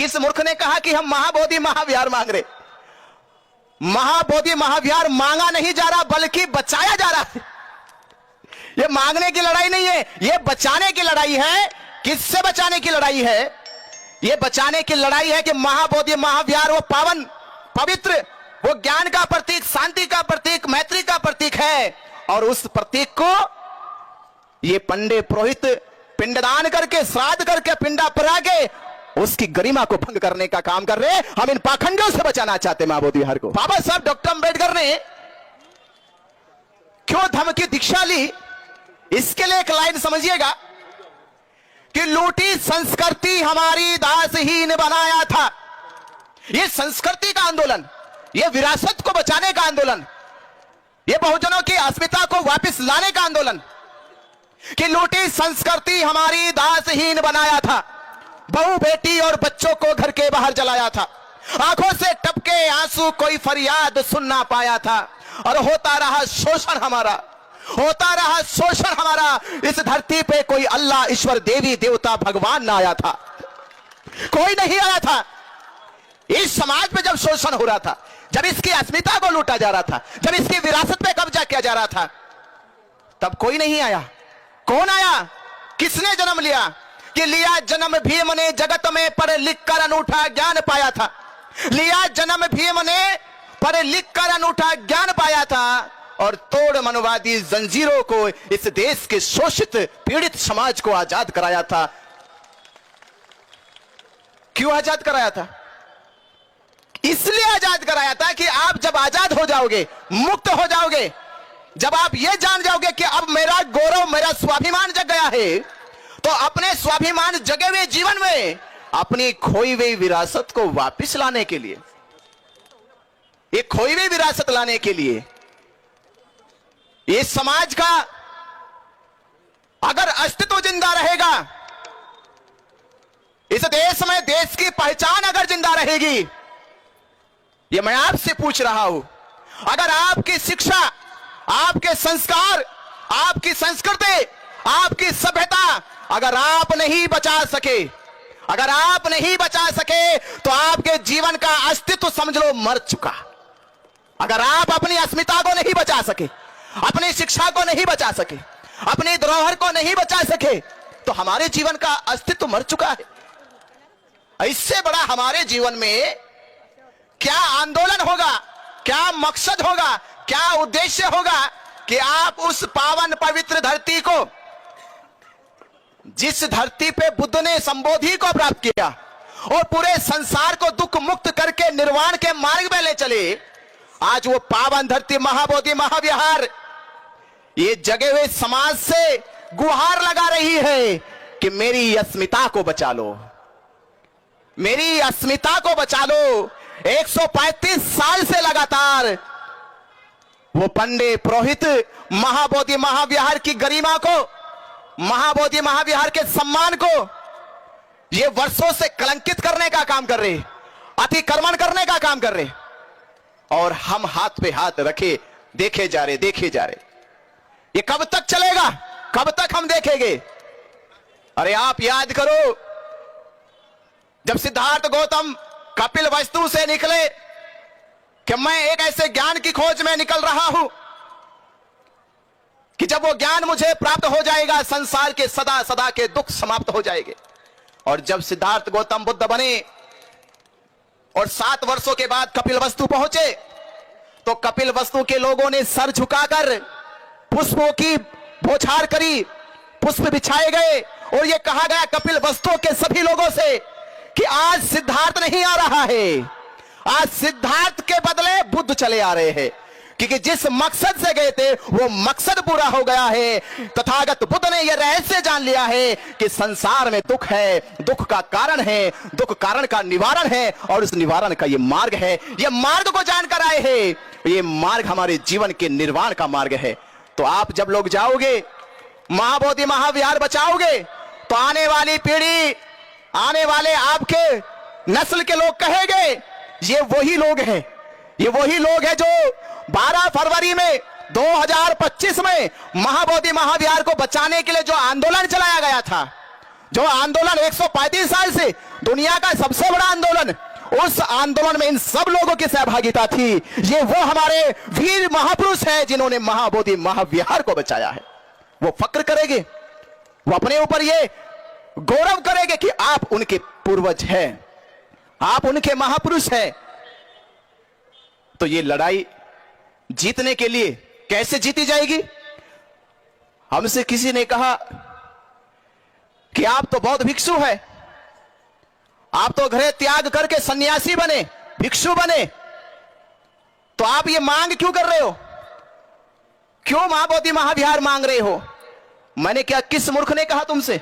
किस मूर्ख ने कहा कि हम महाबोधि महाविहार मांग रहे? महाबोधि महाविहार मांगा नहीं जा रहा, बल्कि बचाया जा रहा है। ये मांगने की लड़ाई नहीं है, ये बचाने की लड़ाई है। किससे बचाने की लड़ाई है? ये बचाने की लड़ाई है कि महाबोधि महाविहार वो पावन पवित्र, वो ज्ञान का प्रतीक, शांति का प्रतीक, मैत्री का प्रतीक है। और उस प्रतीक को ये पंडे पुरोहित पिंडदान करके, श्राद्ध करके, पिंडा परा के उसकी गरिमा को भंग करने का काम कर रहे हैं। हम इन पाखंडियों से बचाना चाहते हैं महाबोधि विहार को। बाबा साहब डॉक्टर अंबेडकर ने क्यों धम्म की दीक्षा ली? इसके लिए एक लाइन समझिएगा कि लूटी संस्कृति हमारी दासहीन बनाया था। यह संस्कृति का आंदोलन, यह विरासत को बचाने का आंदोलन, यह बहुजनों की अस्मिता को वापस लाने का आंदोलन, कि लूटी संस्कृति हमारी दासहीन बनाया था, बहू बेटी और बच्चों को घर के बाहर जलाया था, आंखों से टपके आंसू कोई फरियाद सुन ना पाया था, और होता रहा शोषण हमारा, होता रहा शोषण हमारा। इस धरती पे कोई अल्लाह, ईश्वर, देवी देवता, भगवान ना आया था, कोई नहीं आया था। इस समाज पे जब शोषण हो रहा था, जब इसकी अस्मिता को लूटा जा रहा था, जब इसकी विरासत पे कब्जा किया जा रहा था, तब कोई नहीं आया। कौन आया? किसने जन्म लिया? कि लिया जन्म भीम ने जगत में पढ़ लिख कर अनूठा ज्ञान पाया था। लिया जन्म भीम ने पढ़ लिख कर अनूठा ज्ञान पाया था, और तोड़ मनवादी जंजीरों को इस देश के शोषित पीड़ित समाज को आजाद कराया था। क्यों आजाद कराया था? इसलिए आजाद कराया था कि आप जब आजाद हो जाओगे, मुक्त हो जाओगे, जब आप ये जान जाओगे कि अब मेरा गौरव, मेरा स्वाभिमान जग गया है, तो अपने स्वाभिमान जगे हुए जीवन में अपनी खोई हुई विरासत को वापस लाने के लिए, ये खोई हुई विरासत लाने के लिए, इस समाज का अगर अस्तित्व जिंदा रहेगा, इस देश में देश की पहचान अगर जिंदा रहेगी, ये मैं आपसे पूछ रहा हूं, अगर आपकी शिक्षा, आपके संस्कार, आपकी संस्कृति, आपकी सभ्यता अगर आप नहीं बचा सके, अगर आप नहीं बचा सके, तो आपके जीवन का अस्तित्व समझ लो मर चुका। अगर आप अपनी अस्मिता को नहीं बचा सके, अपनी शिक्षा को नहीं बचा सके, अपनी धरोहर को नहीं बचा सके, तो हमारे जीवन का अस्तित्व मर चुका है। इससे बड़ा हमारे जीवन में क्या आंदोलन होगा, क्या मकसद होगा, क्या उद्देश्य होगा कि आप उस पावन पवित्र धरती को, जिस धरती पे बुद्ध ने संबोधि को प्राप्त किया और पूरे संसार को दुख मुक्त करके निर्वाण के मार्ग में ले चले, आज वो पावन धरती महाबोधि महाविहार ये जगे हुए समाज से गुहार लगा रही है कि मेरी अस्मिता को बचा लो, मेरी अस्मिता को बचा लो। 135 साल से लगातार वो पंडे पुरोहित महाबोधि महाविहार की गरिमा को, महाबोधि महाविहार के सम्मान को ये वर्षों से कलंकित करने का काम कर रहे, अतिक्रमण करने का काम कर रहे, और हम हाथ पे हाथ रखे देखे जा रहे, देखे जा रहे। ये कब तक चलेगा? कब तक हम देखेंगे? अरे आप याद करो, जब सिद्धार्थ गौतम कपिल वस्तु से निकले कि मैं एक ऐसे ज्ञान की खोज में निकल रहा हूं कि जब वो ज्ञान मुझे प्राप्त हो जाएगा, संसार के सदा सदा के दुख समाप्त हो जाएंगे। और जब सिद्धार्थ गौतम बुद्ध बने और 7 वर्षों के बाद कपिल वस्तु पहुंचे, तो कपिल वस्तु के लोगों ने सर झुकाकर पुष्पों की बौछार करी, पुष्प बिछाए गए, और यह कहा गया कपिल वस्तु के सभी लोगों से कि आज सिद्धार्थ नहीं आ रहा है, आज सिद्धार्थ के बदले बुद्ध चले आ रहे हैं, क्योंकि जिस मकसद से गए थे वो मकसद पूरा हो गया है। तथागत बुद्ध ने यह रहस्य जान लिया है कि संसार में दुख है, दुख का कारण है, दुख कारण का निवारण है, और उस निवारण का ये मार्ग है। ये मार्ग को जानकर आए हैं, ये मार्ग हमारे जीवन के निर्वाण का मार्ग है। तो आप जब लोग जाओगे, महाबोधि महाविहार बचाओगे, तो आने वाली पीढ़ी, आने वाले आपके नस्ल के लोग कहेंगे ये वही लोग हैं, ये वही लोग हैं जो 12 फरवरी में 2025 में महाबोधि महाविहार को बचाने के लिए जो आंदोलन चलाया गया था, जो आंदोलन 135 साल से दुनिया का सबसे बड़ा आंदोलन, उस आंदोलन में इन सब लोगों की सहभागिता थी। ये वो हमारे वीर महापुरुष हैं जिन्होंने महाबोधि महाविहार को बचाया है। वो फक्र करेंगे, वो अपने ऊपर ये गौरव करेंगे कि आप उनके पूर्वज हैं, आप उनके महापुरुष हैं। तो ये लड़ाई जीतने के लिए कैसे जीती जाएगी? हमसे किसी ने कहा कि आप तो बौद्ध भिक्षु हैं, आप तो गृह त्याग करके सन्यासी बने, भिक्षु बने, तो आप ये मांग क्यों कर रहे हो? क्यों महाबोधि महाविहार मांग रहे हो? मैंने क्या, किस मूर्ख ने कहा तुमसे?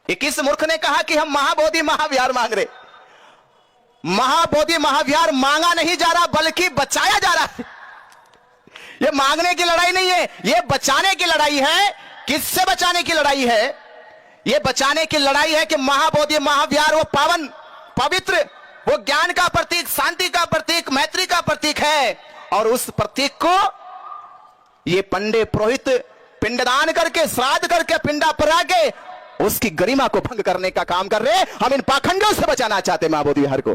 ये किस मूर्ख ने कहा कि हम महाबोधि महाविहार मांग रहे? महाबोधि महाविहार मांगा नहीं जा रहा, बल्कि बचाया जा रहा है। ये मांगने की लड़ाई नहीं है, ये बचाने की लड़ाई है। किससे बचाने की लड़ाई है? ये बचाने की लड़ाई है कि महाबोधि महाविहार वो पावन, पवित्र, वो ज्ञान का प्रतीक, शांति का प्रतीक, मैत्री का प्रतीक है। और उस प्रतीक को ये पंडे पुरोहित पिंडदान करके, श्राद्ध करके, पिंडा परा के उसकी गरिमा को भंग करने का काम कर रहे। हम इन पाखंडों से बचाना चाहते महाबोधि विहार को।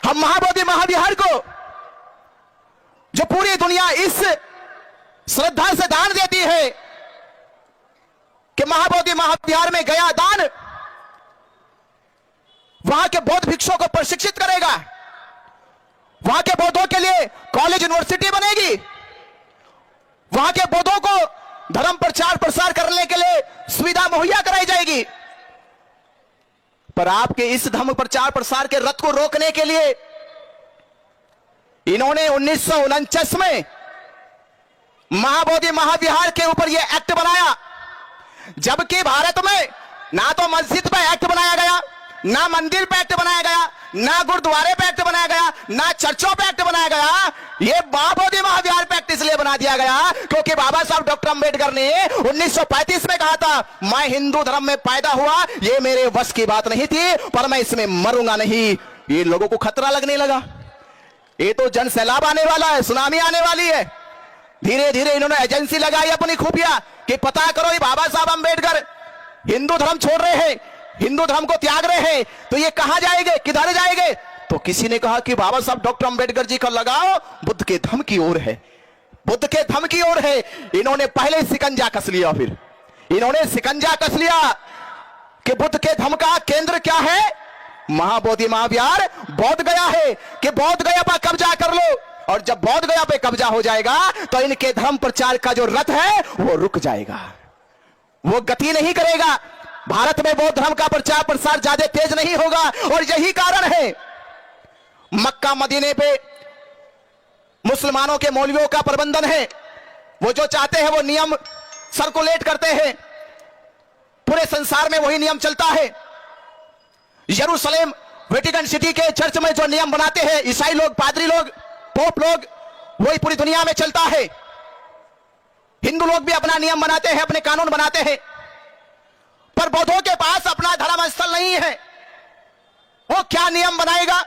हम महाबोधि महाविहार को, जो पूरी दुनिया इस श्रद्धा से दान देती है कि महाबोधि महाविहार में गया दान वहां के बौद्ध भिक्षुओं को प्रशिक्षित करेगा, वहां के बौद्धों के लिए कॉलेज यूनिवर्सिटी बनेगी, वहां के बौद्धों को धर्म प्रचार प्रसार करने के लिए सुविधा मुहैया कराई जाएगी। पर आपके इस धर्म प्रचार प्रसार के रथ को रोकने के लिए इन्होंने 1949 में महाबोधि महाविहार के ऊपर यह एक्ट बनाया, जबकि भारत में ना तो मस्जिद पे एक्ट बनाया गया, ना मंदिर पे एक्ट बनाया गया, ना गुरुद्वारे पे एक्ट बनाया गया, ना चर्चों पे एक्ट बनाया गया। ये महाबोधि महाविहार पे एक्ट इसलिए बना दिया गया क्योंकि बाबा साहब डॉक्टर अंबेडकर ने 1935 में कहा था, मैं हिंदू धर्म में पैदा हुआ, ये मेरे वश की बात नहीं थी, पर मैं इसमें मरूंगा नहीं। ये लोगों को खतरा लगने लगा, ये तो जन सैलाब आने वाला है, सुनामी आने वाली है। धीरे धीरे इन्होंने एजेंसी लगाई अपनी खुफिया कि पता करो ये बाबा साहब अंबेडकर हिंदू धर्म छोड़ रहे हैं, हिंदू धर्म को त्याग रहे हैं, तो ये कहां जाएंगे, किधर जाएंगे? तो किसी ने कहा कि बाबा साहब डॉक्टर अंबेडकर जी का लगाओ बुद्ध के धर्म की ओर है, बुद्ध के धर्म की ओर है। इन्होंने पहले शिकंजा कस लिया, फिर इन्होंने शिकंजा कस लिया कि बुद्ध के धर्म का केंद्र क्या है? महाबोधि महाविहार बोध गया है, कि बोध गया पर कब्जा कर लो। और जब बोध गया पे कब्जा हो जाएगा तो इनके धर्म प्रचार का जो रथ है वो रुक जाएगा, वो गति नहीं करेगा। भारत में बौद्ध धर्म का प्रचार प्रसार ज्यादा तेज नहीं होगा। और यही कारण है मक्का मदीने पे मुसलमानों के मौलवियों का प्रबंधन है, वो जो चाहते हैं वो नियम सर्कुलेट करते हैं, पूरे संसार में वही नियम चलता है। यरूशलेम वेटिकन सिटी के चर्च में जो नियम बनाते हैं ईसाई लोग, पादरी लोग, पोप लोग, वही पूरी दुनिया में चलता है। हिंदू लोग भी अपना नियम बनाते हैं, अपने कानून बनाते हैं, पर बौद्धों के पास अपना धर्म स्थल नहीं है। वो क्या नियम बनाएगा,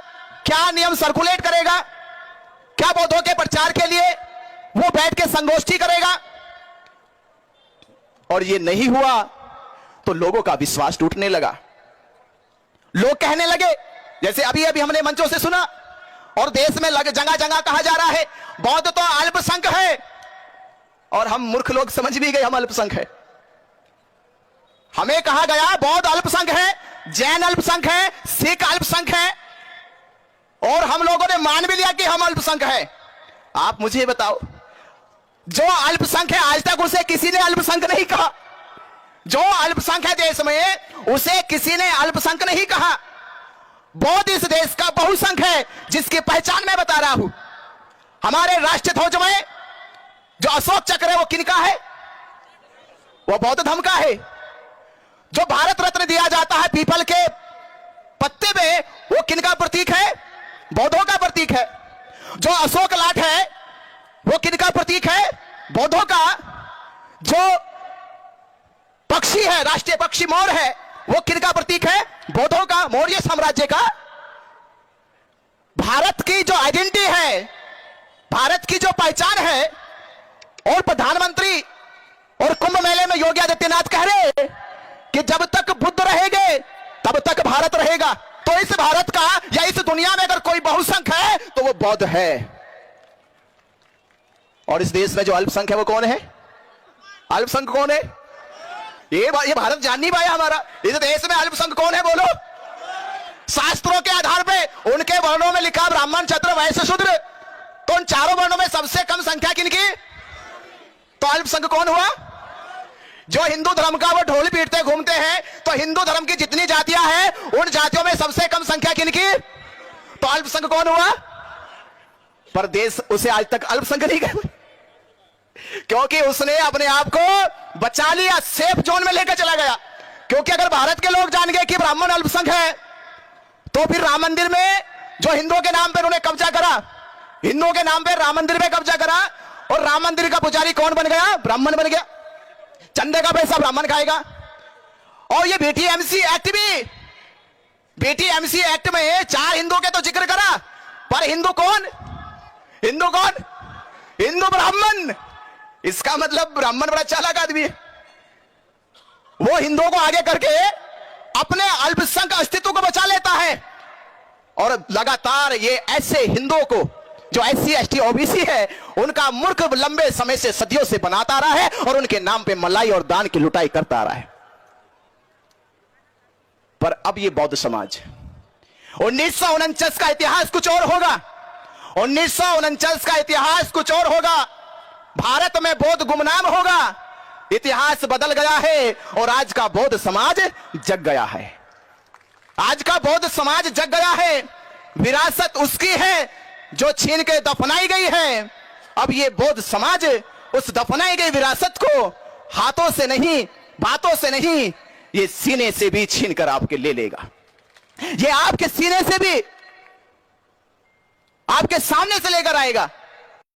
क्या नियम सर्कुलेट करेगा, क्या बौद्धों के प्रचार के लिए वो बैठ के संगोष्ठी करेगा? और ये नहीं हुआ तो लोगों का विश्वास टूटने लगा। लोग कहने लगे, जैसे अभी अभी हमने मंचों से सुना और देश में जगह जगह कहा जा रहा है बौद्ध तो अल्पसंख्यक है, और हम मूर्ख लोग समझ भी गए हम अल्पसंख्यक है। हमें कहा गया बौद्ध अल्पसंख्यक है, जैन अल्पसंख्यक है, सिख अल्पसंख्यक है, और हम लोगों ने मान भी लिया कि हम अल्पसंख्यक है। आप मुझे बताओ, जो अल्पसंख्यक है आज तक उसे किसी ने अल्पसंख्यक नहीं कहा। जो अल्पसंख्यक है देश में उसे किसी ने अल्पसंख्यक नहीं कहा। बौद्ध इस देश का बहुसंख्यक है, जिसकी पहचान मैं बता रहा हूं। हमारे राष्ट्रीय ध्वज में जो अशोक चक्र है वो किनका है? वो बौद्ध धर्म का है। जो भारत रत्न दिया जाता है पीपल के पत्ते पे, वो किनका प्रतीक है? बौद्धों का प्रतीक है। जो अशोक लाट है वो किनका प्रतीक है? बौद्धों का। जो पक्षी है, राष्ट्रीय पक्षी मोर है, वो किनका प्रतीक है? बौद्धों का, मौर्य साम्राज्य का। भारत की जो आइडेंटिटी है, भारत की जो पहचान है, और प्रधानमंत्री और कुंभ मेले में योगी आदित्यनाथ कह रहे कि जब तक बुद्ध रहेंगे तब तक भारत रहेगा। तो इस भारत का या इस दुनिया में अगर कोई बहुसंख्य है तो वो बौद्ध है। और इस देश में जो अल्पसंख्यक है वो कौन है? अल्पसंख्यक कौन है? ये भारत जान नहीं पाया हमारा। इस देश में अल्पसंख्यक कौन है बोलो? शास्त्रों के आधार पे उनके वर्णों में लिखा ब्राह्मण, क्षत्रिय, वैश्य, शूद्र। तो उन चारों वर्णों में सबसे कम संख्या किनकी? तो अल्पसंख्यक कौन हुआ? जो हिंदू धर्म का वो ढोल पीटते घूमते हैं। तो हिंदू धर्म की जितनी जातियां हैं उन जातियों में सबसे कम संख्या किनकी? तो अल्पसंख्यक कौन हुआ? पर देश उसे आज तक अल्पसंख्यक नहीं कहा, क्योंकि उसने अपने आप को बचा लिया, सेफ जोन में लेकर चला गया। क्योंकि अगर भारत के लोग जान गए कि ब्राह्मण अल्पसंख्यक है तो फिर राम मंदिर में जो हिंदुओं के नाम पर उन्होंने कब्जा करा, हिंदुओं के नाम पर राम मंदिर में कब्जा करा, और राम मंदिर का पुजारी कौन बन गया? ब्राह्मण बन गया। चंदे का पैसा ब्राह्मण खाएगा। और ये बीटीएमसी एक्ट भी, बीटीएमसी एक्ट में 4 हिंदुओं के तो जिक्र करा, पर हिंदू कौन? हिंदू कौन? हिंदू ब्राह्मण। इसका मतलब ब्राह्मण बड़ा चालाक आदमी है। वो हिंदुओं को आगे करके अपने अल्पसंख्यक अस्तित्व को बचा लेता है। और लगातार ये ऐसे हिंदुओं को जो SC ST OBC है उनका मूर्ख लंबे समय से सदियों से बनाता रहा है और उनके नाम पे मलाई और दान की लुटाई करता रहा है। पर अब ये बौद्ध समाज, 1949 का इतिहास कुछ और होगा। 1949 का इतिहास कुछ और होगा। भारत में बौद्ध गुमनाम होगा। इतिहास बदल गया है और आज का बौद्ध समाज जग गया है। आज का बौद्ध समाज जग गया है। विरासत उसकी है जो छीन के दफनाई गई है। अब ये बौद्ध समाज उस दफनाई गई विरासत को हाथों से नहीं, बातों से नहीं, ये सीने से भी छीन कर आपके ले लेगा। ये आपके सीने से भी आपके सामने से लेकर आएगा।